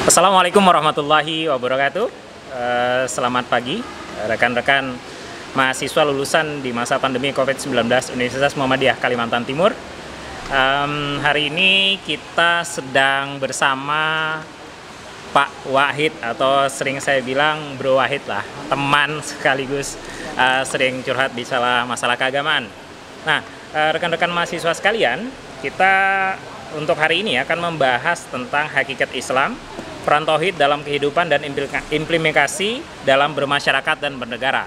Assalamualaikum warahmatullahi wabarakatuh. Selamat pagi rekan-rekan mahasiswa lulusan di masa pandemi COVID-19 Universitas Muhammadiyah Kalimantan Timur. Hari ini kita sedang bersama Pak Wahid, atau sering saya bilang Bro Wahid lah, teman sekaligus sering curhat di masalah keagamaan. Nah, rekan-rekan mahasiswa sekalian, kita untuk hari ini akan membahas tentang hakikat Islam, peran tauhid dalam kehidupan dan implementasi dalam bermasyarakat dan bernegara.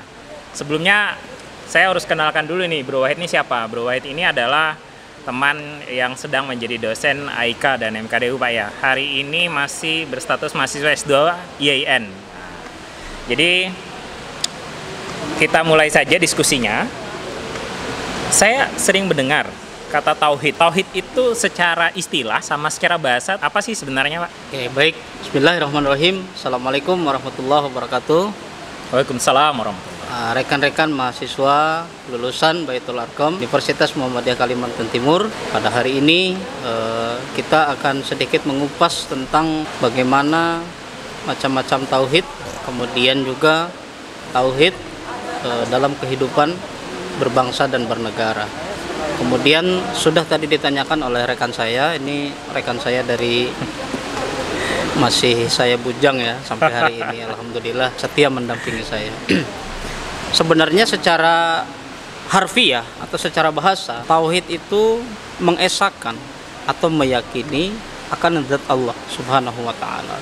Sebelumnya saya harus kenalkan dulu nih, Bro Wahid ini siapa? Bro Wahid ini adalah teman yang sedang menjadi dosen AIK dan MKDU, Pak ya. Hari ini masih berstatus mahasiswa S2 IAIN. Jadi kita mulai saja diskusinya. Saya sering mendengar kata tauhid. Tauhid itu secara istilah sama secara bahasa apa sih sebenarnya, Pak? Oke, baik. Bismillahirrahmanirrahim. Assalamualaikum warahmatullahi wabarakatuh. Waalaikumsalam warahmatullahi. Rekan-rekan mahasiswa lulusan Baitul Arqam Universitas Muhammadiyah Kalimantan Timur, pada hari ini kita akan sedikit mengupas tentang bagaimana macam-macam tauhid, kemudian juga tauhid dalam kehidupan berbangsa dan bernegara. Kemudian sudah tadi ditanyakan oleh rekan saya, ini rekan saya dari masih saya bujang ya sampai hari ini, alhamdulillah setia mendampingi saya. Sebenarnya secara harfiah atau secara bahasa, tauhid itu mengesahkan atau meyakini akan zat Allah Subhanahu wa taala.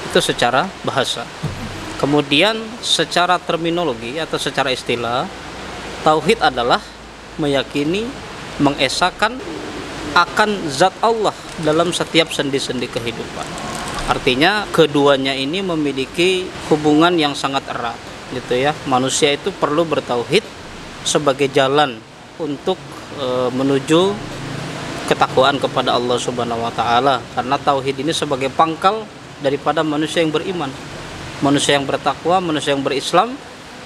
Itu secara bahasa. Kemudian secara terminologi atau secara istilah, tauhid adalah meyakini, mengesahkan akan zat Allah dalam setiap sendi-sendi kehidupan. Artinya keduanya ini memiliki hubungan yang sangat erat, gitu ya. Manusia itu perlu bertauhid sebagai jalan untuk menuju ketakwaan kepada Allah Subhanahu wa taala, karena tauhid ini sebagai pangkal daripada manusia yang beriman. Manusia yang bertakwa, manusia yang berislam,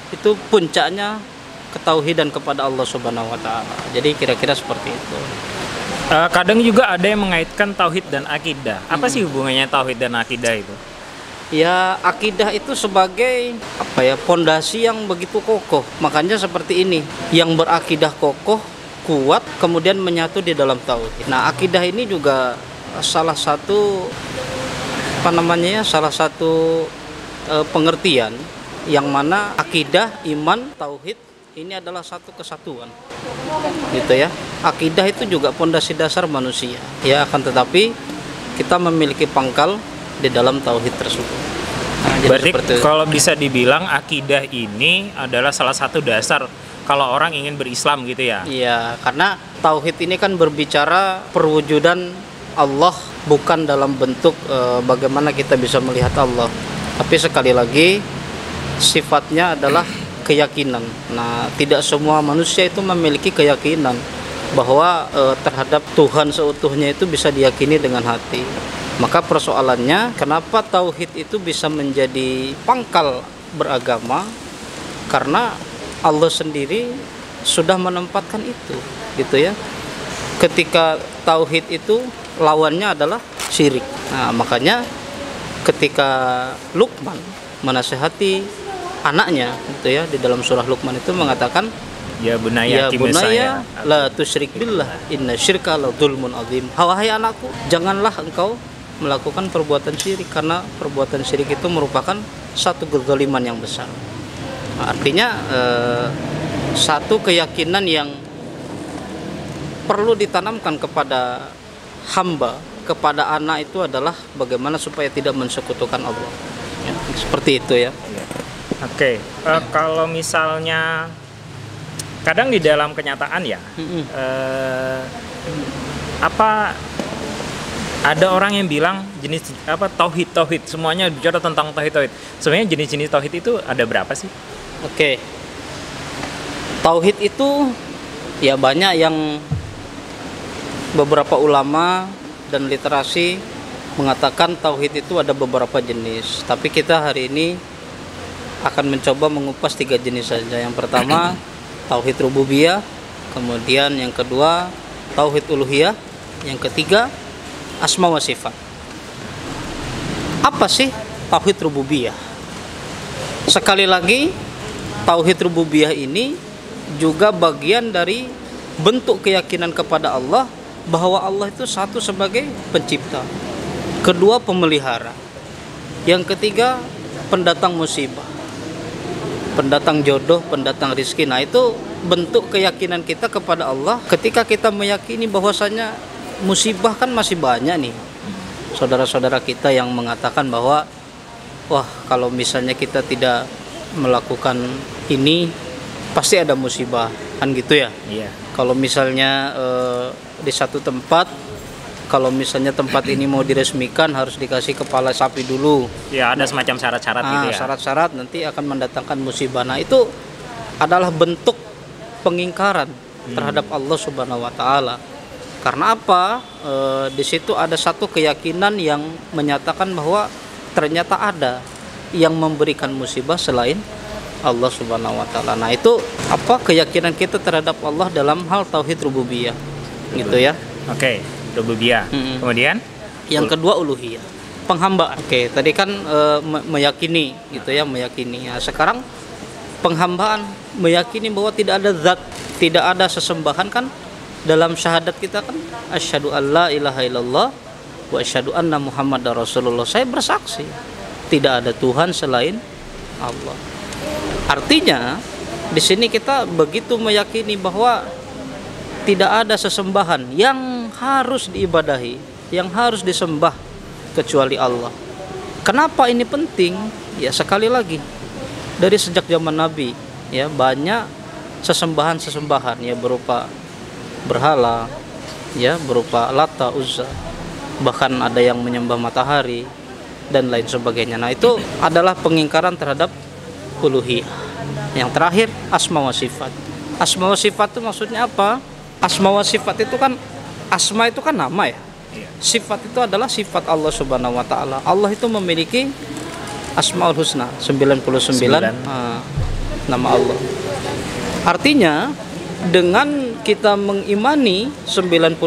itu puncaknya ketauhidan kepada Allah Subhanahu wa taala. Jadi kira-kira seperti itu. Kadang juga ada yang mengaitkan tauhid dan akidah. Apa sih hubungannya tauhid dan akidah itu? Ya, akidah itu sebagai pondasi yang begitu kokoh. Makanya seperti ini, yang berakidah kokoh, kuat, kemudian menyatu di dalam tauhid. Nah, akidah ini juga salah satu pengertian yang mana akidah, iman, tauhid ini adalah satu kesatuan, gitu ya. Akidah itu juga pondasi dasar manusia, ya, akan tetapi kita memiliki pangkal di dalam tauhid tersebut. Nah, berarti kalau bisa dibilang akidah ini adalah salah satu dasar kalau orang ingin berislam, gitu ya? Iya, karena tauhid ini kan berbicara perwujudan Allah, bukan dalam bentuk bagaimana kita bisa melihat Allah, tapi sekali lagi sifatnya adalah keyakinan. Nah, tidak semua manusia itu memiliki keyakinan bahwa terhadap Tuhan seutuhnya itu bisa diyakini dengan hati. Maka persoalannya, kenapa tauhid itu bisa menjadi pangkal beragama? Karena Allah sendiri sudah menempatkan itu, gitu ya. Ketika tauhid itu lawannya adalah syirik. Nah, makanya ketika Luqman menasihati anaknya, gitu ya, di dalam surah Luqman itu mengatakan, ya bunaya la tusyrik billah inna syirka la dzulmun adzim. Wahai anakku, janganlah engkau melakukan perbuatan syirik, karena perbuatan syirik itu merupakan satu kezaliman yang besar. Nah, artinya satu keyakinan yang perlu ditanamkan kepada hamba, kepada anak itu adalah bagaimana supaya tidak mensekutukan Allah, ya, seperti itu ya. Oke, kalau misalnya kadang di dalam kenyataan ya, ada orang yang bilang jenis tauhid semuanya bicara tentang tauhid. Sebenarnya jenis-jenis tauhid itu ada berapa sih? Oke, tauhid itu ya banyak, yang beberapa ulama dan literasi mengatakan tauhid itu ada beberapa jenis. Tapi kita hari ini akan mencoba mengupas 3 jenis saja. Yang pertama tauhid rububiyah, kemudian yang kedua tauhid uluhiyah, yang ketiga asma wa sifat. Apa sih tauhid rububiyah? Sekali lagi, tauhid rububiyah ini juga bagian dari bentuk keyakinan kepada Allah bahwa Allah itu satu sebagai pencipta, kedua pemelihara, yang ketiga pendatang musibah, pendatang jodoh, pendatang rizki. Nah, itu bentuk keyakinan kita kepada Allah ketika kita meyakini bahwasanya musibah kan masih banyak nih saudara-saudara kita yang mengatakan bahwa wah, kalau misalnya kita tidak melakukan ini pasti ada musibah, kan gitu ya. Iya. Kalau misalnya di satu tempat, kalau misalnya tempat ini mau diresmikan harus dikasih kepala sapi dulu. Ya, ada semacam syarat-syarat gitu ya. Syarat-syarat nanti akan mendatangkan musibah. Nah, itu adalah bentuk pengingkaran terhadap Allah Subhanahu wa taala. Karena apa? Di situ ada satu keyakinan yang menyatakan bahwa ternyata ada yang memberikan musibah selain Allah Subhanahu wa taala. Nah, itu apa keyakinan kita terhadap Allah dalam hal tauhid rububiyah. Gitu ya. Oke, rububiyah. Kemudian yang kedua uluhiyah, penghambaan. Oke, tadi kan meyakini gitu ya, meyakini. Nah, sekarang penghambaan, meyakini bahwa tidak ada zat, tidak ada sesembahan. Kan dalam syahadat kita kan asyhadu alla ilaha illallah wa asyhadu anna muhammadar rasulullah. Saya bersaksi tidak ada Tuhan selain Allah. Artinya di sini kita begitu meyakini bahwa tidak ada sesembahan yang harus diibadahi, yang harus disembah kecuali Allah. Kenapa ini penting? Ya, sekali lagi, dari sejak zaman Nabi ya banyak sesembahan-sesembahan ya, berupa berhala ya, berupa Lata, Uzza, bahkan ada yang menyembah matahari dan lain sebagainya. Nah, itu adalah pengingkaran terhadap uluhiyah. Yang terakhir, asma wa sifat. Asma wa sifat itu maksudnya apa? Asma wa sifat itu kan, asma itu kan nama ya. Sifat itu adalah sifat Allah Subhanahu wa taala. Allah itu memiliki Asmaul Husna, 99 nama Allah. Artinya dengan kita mengimani 99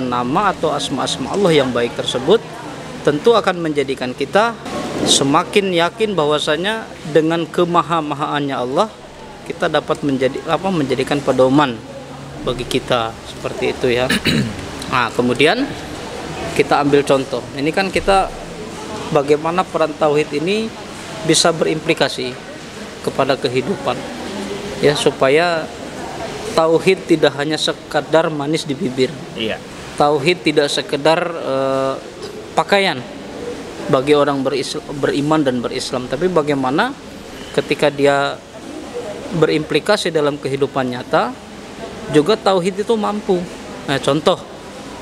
nama atau asma-asma Allah yang baik tersebut, tentu akan menjadikan kita semakin yakin bahwasanya dengan kemaha-mahaannya Allah kita dapat menjadikan pedoman bagi kita, seperti itu ya. Nah, kemudian kita ambil contoh. Ini kan kita bagaimana peran tauhid ini bisa berimplikasi kepada kehidupan. Ya, supaya tauhid tidak hanya sekadar manis di bibir. Iya. Tauhid tidak sekedar pakaian bagi orang beriman dan berislam, tapi bagaimana ketika dia berimplikasi dalam kehidupan nyata juga tauhid itu mampu. Nah, contoh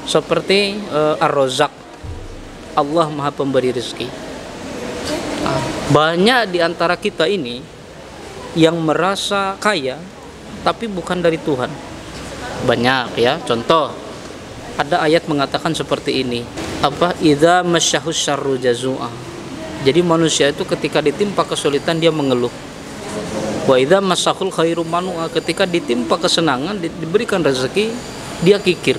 seperti Ar-Razzaq, Allah Maha Pemberi rezeki. Banyak di antara kita ini yang merasa kaya tapi bukan dari Tuhan. Banyak ya. Contoh, ada ayat mengatakan seperti ini. Apa? Idza masyahus syarru jazua. Jadi manusia itu ketika ditimpa kesulitan dia mengeluh. Wa idza masahul khairu manua, ketika ditimpa kesenangan, diberikan rezeki, dia kikir.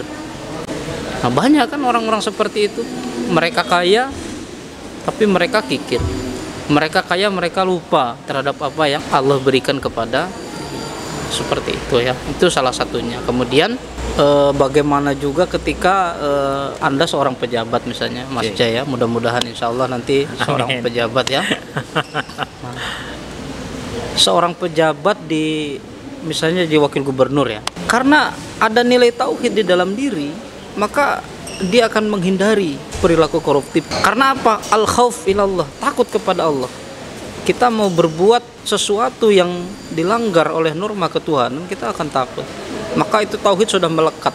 Nah, banyak kan orang-orang seperti itu. Mereka kaya tapi mereka kikir. Mereka kaya, mereka lupa terhadap apa yang Allah berikan kepada, seperti itu ya. Itu salah satunya. Kemudian bagaimana juga ketika Anda seorang pejabat misalnya, Mas Jaya, mudah-mudahan insya Allah nanti seorang pejabat ya. Nah, seorang pejabat di misalnya di wakil gubernur ya, karena ada nilai tauhid di dalam diri, maka dia akan menghindari perilaku koruptif. Karena apa? Al-khauf ilallah, takut kepada Allah. Kita mau berbuat sesuatu yang dilanggar oleh norma ketuhanan, kita akan takut. Maka itu tauhid sudah melekat,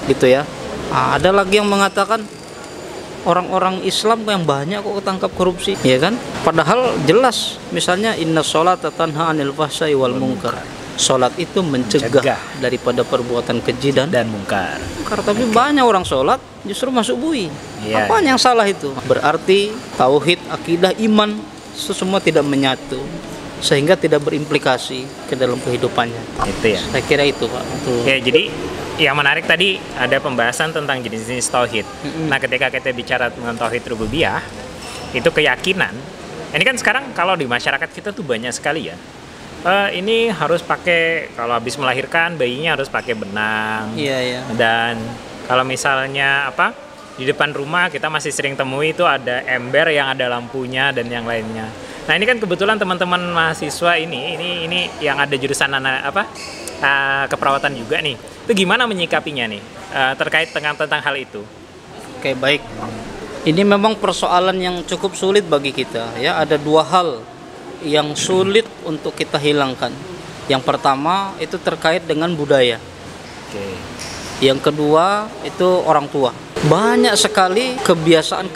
gitu ya. Nah, ada lagi yang mengatakan orang-orang Islam yang banyak kok ketangkap korupsi, ya kan? Padahal jelas, misalnya inna sholata tanha anil fahsai wal munkar. Sholat itu mencegah daripada perbuatan keji dan mungkar. Tapi banyak orang sholat justru masuk bui. Apa yang salah itu? Berarti tauhid, akidah, iman itu semua tidak menyatu, sehingga tidak berimplikasi ke dalam kehidupannya. Itu ya. Saya kira itu, Pak. Ya, jadi yang menarik tadi ada pembahasan tentang jenis-jenis tauhid. Nah, ketika kita bicara tentang tauhid rububiyah, itu keyakinan. Ini kan sekarang kalau di masyarakat kita tuh banyak sekali ya. Ini harus pakai, kalau habis melahirkan bayinya harus pakai benang. Iya, iya. Dan kalau misalnya di depan rumah kita masih sering temui itu ada ember yang ada lampunya dan yang lainnya. Nah ini kan kebetulan teman-teman mahasiswa ini yang ada jurusan keperawatan juga nih. Itu gimana menyikapinya nih terkait tentang hal itu? Oke, baik. Ini memang persoalan yang cukup sulit bagi kita ya. Ada dua hal yang sulit untuk kita hilangkan. Yang pertama itu terkait dengan budaya. Oke. Yang kedua itu orang tua. Banyak sekali kebiasaan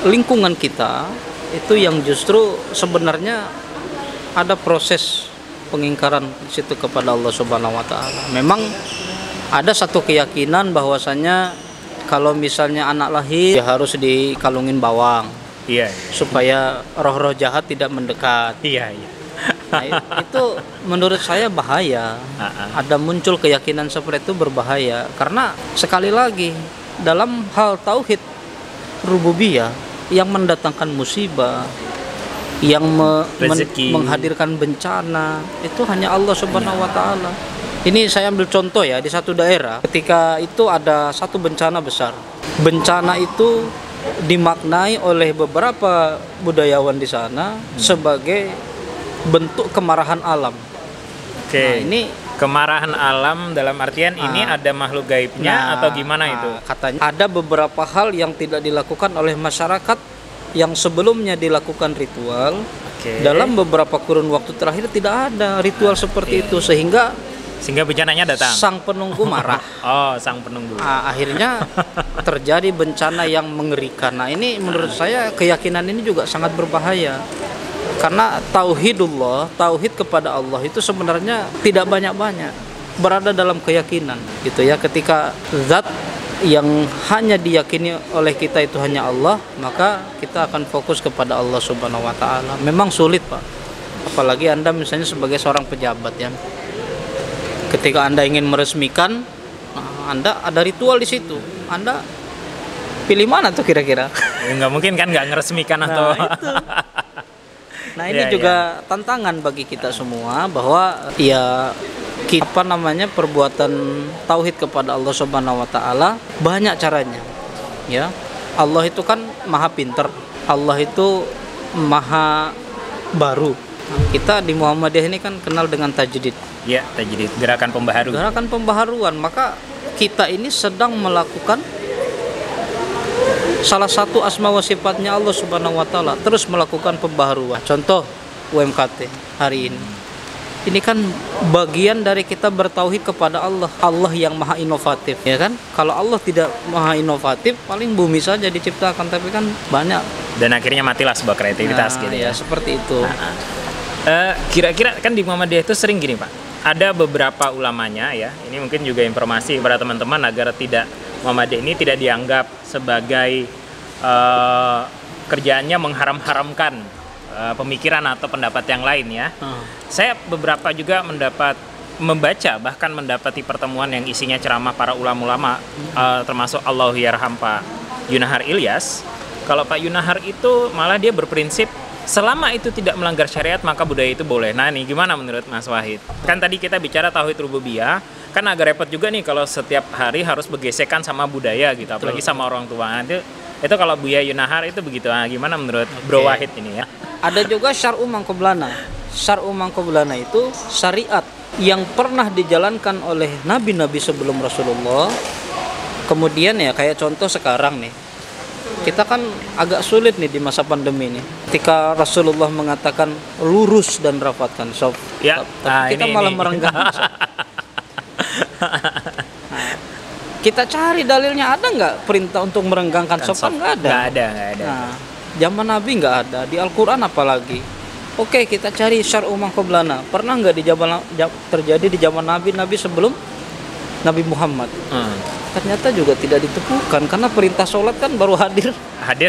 lingkungan kita itu yang justru sebenarnya ada proses pengingkaran di situ kepada Allah Subhanahu wa taala. Memang ada satu keyakinan bahwasanya kalau misalnya anak lahir dia harus dikalungin bawang. Iya. Supaya roh-roh jahat tidak mendekat. Iya, iya. Nah, itu menurut saya bahaya. Ada muncul keyakinan seperti itu berbahaya karena sekali lagi dalam hal tauhid rububiyah yang mendatangkan musibah, yang menghadirkan bencana, itu hanya Allah Subhanahu wa taala. Ini saya ambil contoh ya, di satu daerah ketika itu ada satu bencana besar. Bencana itu dimaknai oleh beberapa budayawan di sana sebagai bentuk kemarahan alam. Oke. Nah, ini kemarahan alam dalam artian ini ada makhluk gaibnya atau gimana itu? Katanya ada beberapa hal yang tidak dilakukan oleh masyarakat yang sebelumnya dilakukan ritual. Dalam beberapa kurun waktu terakhir tidak ada ritual seperti itu sehingga bencananya datang. Sang penunggu marah. Oh, sang penunggu. Akhirnya terjadi bencana yang mengerikan. Nah, ini menurut saya keyakinan ini juga sangat berbahaya. Karena tauhidullah, tauhid kepada Allah itu sebenarnya tidak banyak-banyak, berada dalam keyakinan gitu ya. Ketika zat yang hanya diyakini oleh kita itu hanya Allah, maka kita akan fokus kepada Allah Subhanahu wa taala. Memang sulit, Pak. Apalagi Anda misalnya sebagai seorang pejabat ya. Ketika Anda ingin meresmikan, Anda ada ritual di situ. Anda pilih mana tuh kira-kira? Nggak mungkin kan nggak ngeresmikan atau itu. Nah ini juga tantangan bagi kita semua bahwa ya kita perbuatan tauhid kepada Allah Subhanahu wa taala banyak caranya. Ya. Allah itu kan Maha Pintar. Allah itu Maha Baru. Kita di Muhammadiyah ini kan kenal dengan tajdid. Ya, tajdid, gerakan pembaharuan. Gerakan pembaharuan, maka kita ini sedang melakukan salah satu asma wa sifatnya Allah Subhanahu wa taala, terus melakukan pembaharuan. Contoh UMKT hari ini. Ini kan bagian dari kita bertauhid kepada Allah. Allah yang maha inovatif, ya kan? Kalau Allah tidak maha inovatif, paling bumi saja diciptakan, tapi kan banyak. Dan akhirnya matilah sebuah kreativitas gitu ya. Seperti itu. Kira-kira kan di Muhammadiyah itu sering gini, Pak. Ada beberapa ulamanya ya. Ini mungkin juga informasi kepada teman-teman agar Muhammadiyah ini tidak dianggap sebagai kerjaannya mengharam-haramkan pemikiran atau pendapat yang lain ya. Saya beberapa juga membaca bahkan mendapati pertemuan yang isinya ceramah para ulama-ulama termasuk Allahyarham Pak Yunahar Ilyas. Kalau Pak Yunahar itu malah dia berprinsip selama itu tidak melanggar syariat maka budaya itu boleh. Nah nih gimana menurut Mas Wahid? Kan tadi kita bicara tauhid rububiyah, kan agak repot juga nih kalau setiap hari harus bergesekan sama budaya gitu, apalagi sama orang tua. Nah, itu kalau Buya Yunahar itu begitu. Nah, gimana menurut Bro Wahid ini ya? Ada juga syar'u mangqoblana. Syar'u mangqoblana itu syariat yang pernah dijalankan oleh nabi-nabi sebelum Rasulullah. Kemudian ya kayak contoh sekarang nih. Kita kan agak sulit nih di masa pandemi ini. Ketika Rasulullah mengatakan lurus dan rapatkan sob. Ya, tapi kita malah merenggang. Kita cari dalilnya, ada nggak perintah untuk merenggangkan sopan? Nggak ada. Nggak ada. Nah, zaman Nabi nggak ada, di Al-Quran apalagi. Oke, kita cari syar'u mangqoblana. Pernah nggak terjadi di zaman Nabi sebelum Nabi Muhammad? Ternyata juga tidak ditemukan karena perintah sholat kan baru hadir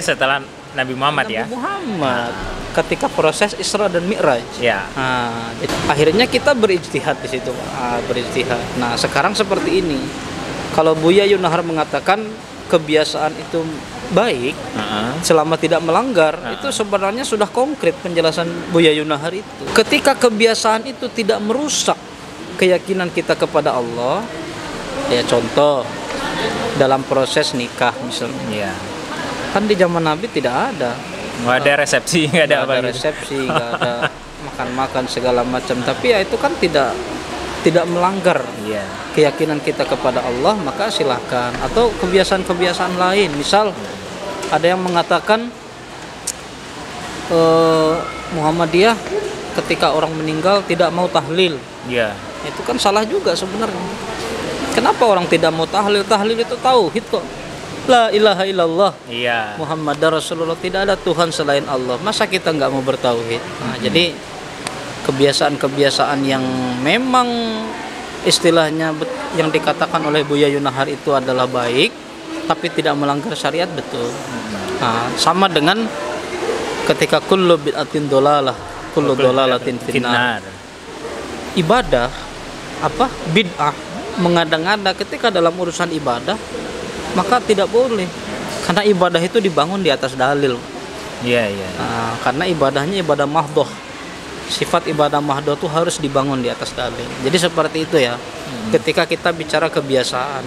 setelah Nabi Muhammad ya. Nabi Muhammad ketika proses Isra dan Mi'raj. Ya. Akhirnya kita berijtihad di situ, berijtihad. Nah, sekarang seperti ini. Kalau Buya Yunahar mengatakan kebiasaan itu baik, selama tidak melanggar, itu sebenarnya sudah konkret penjelasan Buya Yunahar itu. Ketika kebiasaan itu tidak merusak keyakinan kita kepada Allah, ya contoh dalam proses nikah misalnya, kan di zaman Nabi tidak ada, nggak ada resepsi, nggak ada apa gitu. resepsi, nggak ada makan-makan segala macam, tapi ya itu kan tidak melanggar keyakinan kita kepada Allah, maka silahkan. Atau kebiasaan-kebiasaan lain, misal ada yang mengatakan Muhammadiyah ketika orang meninggal tidak mau tahlil, itu kan salah juga sebenarnya. Kenapa orang tidak mau tahlil? Tahlil itu tauhid kok. La ilaha illallah Muhammad Rasulullah, tidak ada Tuhan selain Allah. Masa kita nggak mau bertauhid? Nah, jadi kebiasaan-kebiasaan yang memang istilahnya yang dikatakan oleh Buya Yunahar itu adalah baik, tapi tidak melanggar syariat, betul. Nah, sama dengan ketika kullu bid'atin dolalah, kullu dolalatin finnar. Ibadah bid'ah, mengada-ngada ketika dalam urusan ibadah, maka tidak boleh, karena ibadah itu dibangun di atas dalil. Nah, karena ibadahnya ibadah mahdhah. Sifat ibadah mahdoh itu harus dibangun di atas dalil. Jadi seperti itu ya. Ketika kita bicara kebiasaan,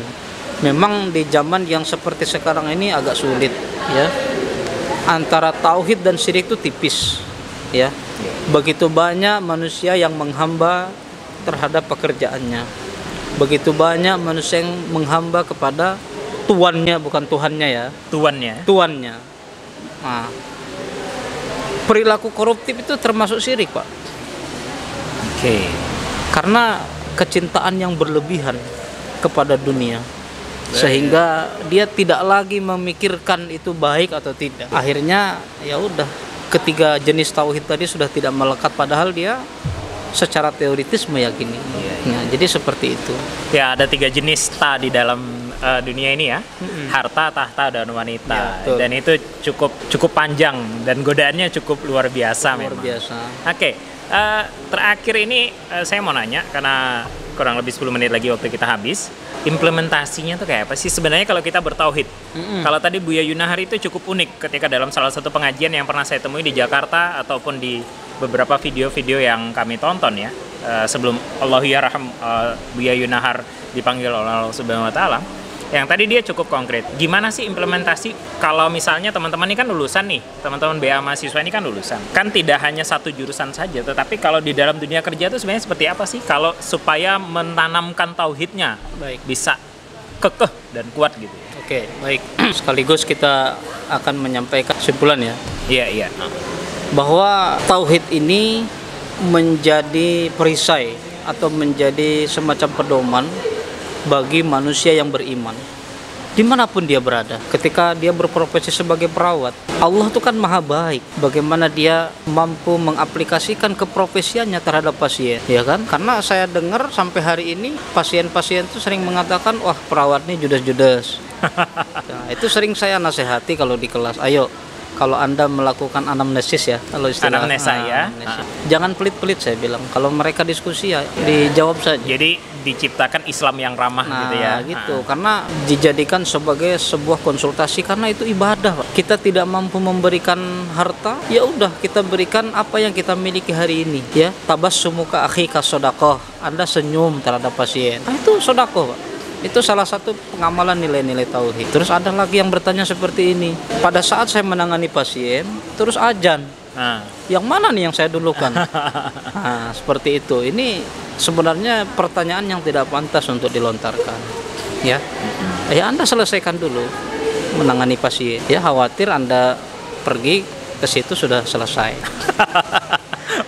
memang di zaman yang seperti sekarang ini agak sulit ya. Antara tauhid dan syirik itu tipis ya. Begitu banyak manusia yang menghamba terhadap pekerjaannya. Begitu banyak manusia yang menghamba kepada tuannya, bukan Tuhannya ya. Tuannya. Nah, perilaku koruptif itu termasuk syirik, Pak. Karena kecintaan yang berlebihan kepada dunia, sehingga dia tidak lagi memikirkan itu baik atau tidak. Akhirnya ya udah, ketiga jenis tauhid tadi sudah tidak melekat, padahal dia secara teoritis meyakini. Nah, jadi seperti itu. Ya, ada 3 jenis ta di dalam dunia ini ya. Harta, tahta, dan wanita. Dan itu cukup panjang dan godaannya cukup luar biasa. Oke, terakhir ini saya mau nanya, karena kurang lebih 10 menit lagi waktu kita habis. Implementasinya tuh kayak apa sih sebenarnya kalau kita bertauhid? Kalau tadi Buya Yunahar itu cukup unik ketika dalam salah satu pengajian yang pernah saya temui di Jakarta ataupun di beberapa video-video yang kami tonton ya, sebelum Allahyarham Buya Yunahar dipanggil oleh Allah Subhanahu wa taala. Yang tadi dia cukup konkret. Gimana sih implementasi kalau misalnya teman-teman ini kan lulusan nih, teman-teman BA mahasiswa ini kan lulusan. Kan tidak hanya satu jurusan saja, tetapi kalau di dalam dunia kerja itu sebenarnya seperti apa sih kalau supaya menanamkan tauhidnya bisa kekeh dan kuat gitu. Oke, baik. Sekaligus kita akan menyampaikan kesimpulan ya. Iya. Bahwa tauhid ini menjadi perisai atau menjadi semacam pedoman bagi manusia yang beriman dimanapun dia berada. Ketika dia berprofesi sebagai perawat, Allah itu kan maha baik, bagaimana dia mampu mengaplikasikan keprofesiannya terhadap pasien, ya kan? Karena saya dengar sampai hari ini pasien-pasien itu sering mengatakan, wah perawat ini judes-judes. Nah, itu sering saya nasihati kalau di kelas, ayo kalau Anda melakukan anamnesis ya, kalau istilah anamnesa ya, jangan pelit-pelit, saya bilang. Kalau mereka diskusi ya dijawab saja. Jadi diciptakan Islam yang ramah gitu ya. Gitu. Karena dijadikan sebagai sebuah konsultasi, karena itu ibadah, Pak. Kita tidak mampu memberikan harta, ya udah kita berikan apa yang kita miliki hari ini, ya. Tabassumuka akhika shadaqah. Anda senyum terhadap pasien. Nah, itu sedekah, Pak. Itu salah satu pengamalan nilai-nilai tauhid. Terus ada lagi yang bertanya seperti ini. Pada saat saya menangani pasien, terus azan. Yang mana nih yang saya dulukan? Nah, seperti itu. Ini sebenarnya pertanyaan yang tidak pantas untuk dilontarkan. Ya, Anda selesaikan dulu menangani pasien. Ya, khawatir Anda pergi ke situ sudah selesai.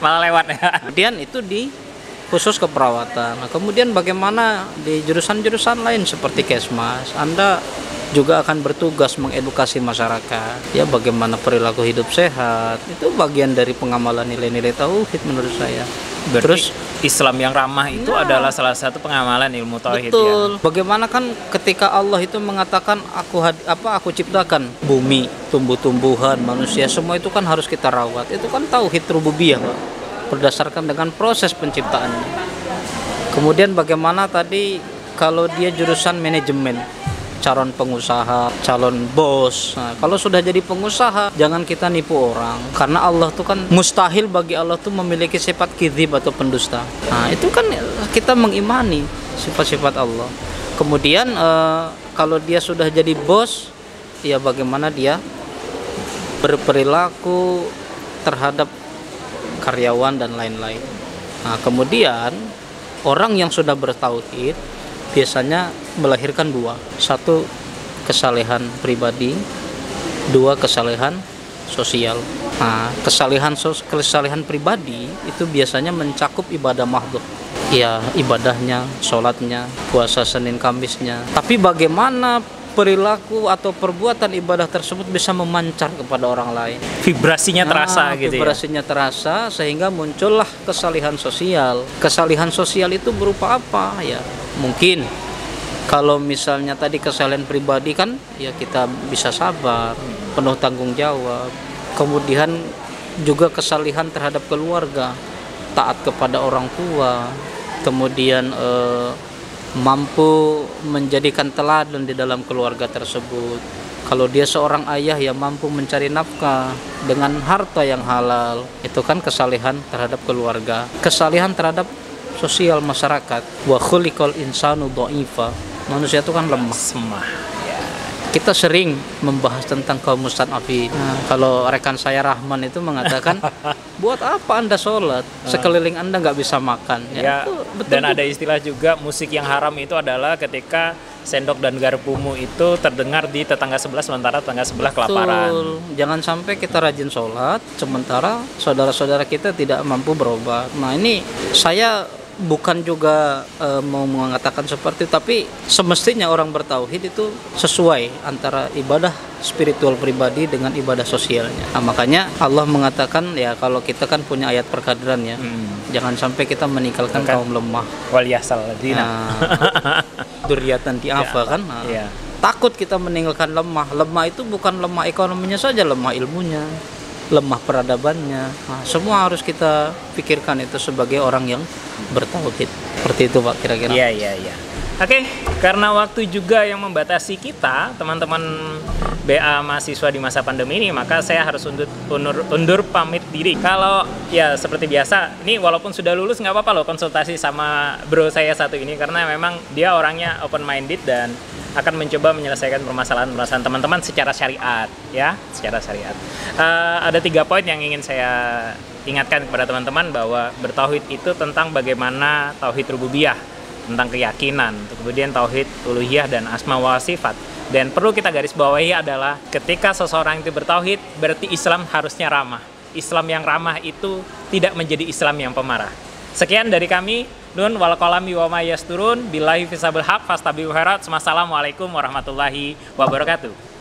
Malah lewat ya. Kemudian itu khusus keperawatan. Nah, kemudian bagaimana di jurusan-jurusan lain seperti Kesmas, Anda juga akan bertugas mengedukasi masyarakat. Ya, bagaimana perilaku hidup sehat. Itu bagian dari pengamalan nilai-nilai tauhid menurut saya. Terus Islam yang ramah itu adalah salah satu pengamalan ilmu tauhid. Betul. Ya. Bagaimana kan ketika Allah itu mengatakan aku ciptakan bumi, tumbuh-tumbuhan, manusia, semua itu kan harus kita rawat. Itu kan tauhid rububiyah, Pak. Berdasarkan dengan proses penciptaannya. Kemudian bagaimana tadi kalau dia jurusan manajemen, calon pengusaha, calon bos. Nah, kalau sudah jadi pengusaha, jangan kita nipu orang. Karena Allah tuh kan mustahil bagi Allah tuh memiliki sifat kizib atau pendusta. Nah, itu kan kita mengimani sifat-sifat Allah. Kemudian kalau dia sudah jadi bos, ya bagaimana dia berperilaku terhadap karyawan dan lain-lain. Nah, kemudian orang yang sudah bertauhid biasanya melahirkan dua. Satu, kesalehan pribadi. Dua, kesalehan sosial. Nah, kesalehan pribadi itu biasanya mencakup ibadah mahdhuf. Ya, ibadahnya, sholatnya, puasa Senin Kamisnya. Tapi bagaimana perilaku atau perbuatan ibadah tersebut bisa memancar kepada orang lain. Vibrasinya terasa gitu vibrasinya terasa sehingga muncullah kesalihan sosial. Kesalihan sosial itu berupa apa? Ya, mungkin kalau misalnya tadi kesalihan pribadi kan ya kita bisa sabar, penuh tanggung jawab. Kemudian juga kesalihan terhadap keluarga, taat kepada orang tua. Kemudian mampu menjadikan teladan di dalam keluarga tersebut. Kalau dia seorang ayah yang mampu mencari nafkah dengan harta yang halal, itu kan kesalehan terhadap keluarga, kesalehan terhadap sosial masyarakat. Wa khuliqal insanu dha'ifa. Manusia itu kan lemah. Kita sering membahas tentang kaum mustad'afin. Nah, kalau rekan saya Rahman itu mengatakan, buat apa Anda sholat? Sekeliling Anda nggak bisa makan. Ya, betul. Dan ada istilah juga, musik yang haram itu adalah ketika sendok dan garpumu itu terdengar di tetangga sebelah sementara tetangga sebelah kelaparan. Betul. Jangan sampai kita rajin sholat sementara saudara-saudara kita tidak mampu berobat. Nah, ini saya bukan juga mau mengatakan seperti itu, tapi semestinya orang bertauhid itu sesuai antara ibadah spiritual pribadi dengan ibadah sosialnya. Nah, makanya Allah mengatakan ya kalau kita kan punya ayat perkadiran ya, jangan sampai kita meninggalkan kaum lemah. Waliyasal Duriyatan di'afa kan. Nah, takut kita meninggalkan lemah. Lemah itu bukan lemah ekonominya saja, lemah ilmunya, lemah peradabannya. Nah, semua harus kita pikirkan itu sebagai orang yang bertauhid. Seperti itu Pak kira-kira. Iya. Oke, karena waktu juga yang membatasi kita, teman-teman BA mahasiswa di masa pandemi ini, maka saya harus undur pamit diri. Kalau ya seperti biasa, ini walaupun sudah lulus nggak apa-apa loh konsultasi sama bro saya satu ini, karena memang dia orangnya open minded dan akan mencoba menyelesaikan permasalahan teman-teman secara syariat, ya, secara syariat. Ada 3 poin yang ingin saya ingatkan kepada teman-teman, bahwa bertauhid itu tentang bagaimana tauhid rububiyah, tentang keyakinan, kemudian tauhid uluhiyah dan asma wa sifat. Dan perlu kita garis bawahi adalah ketika seseorang itu bertauhid, berarti Islam harusnya ramah. Islam yang ramah itu tidak menjadi Islam yang pemarah. Sekian dari kami. Nun wal qalami wa ma yasturun billahi fisabul haq fastabiqul khairat. Wassalamualaikum warahmatullahi wabarakatuh.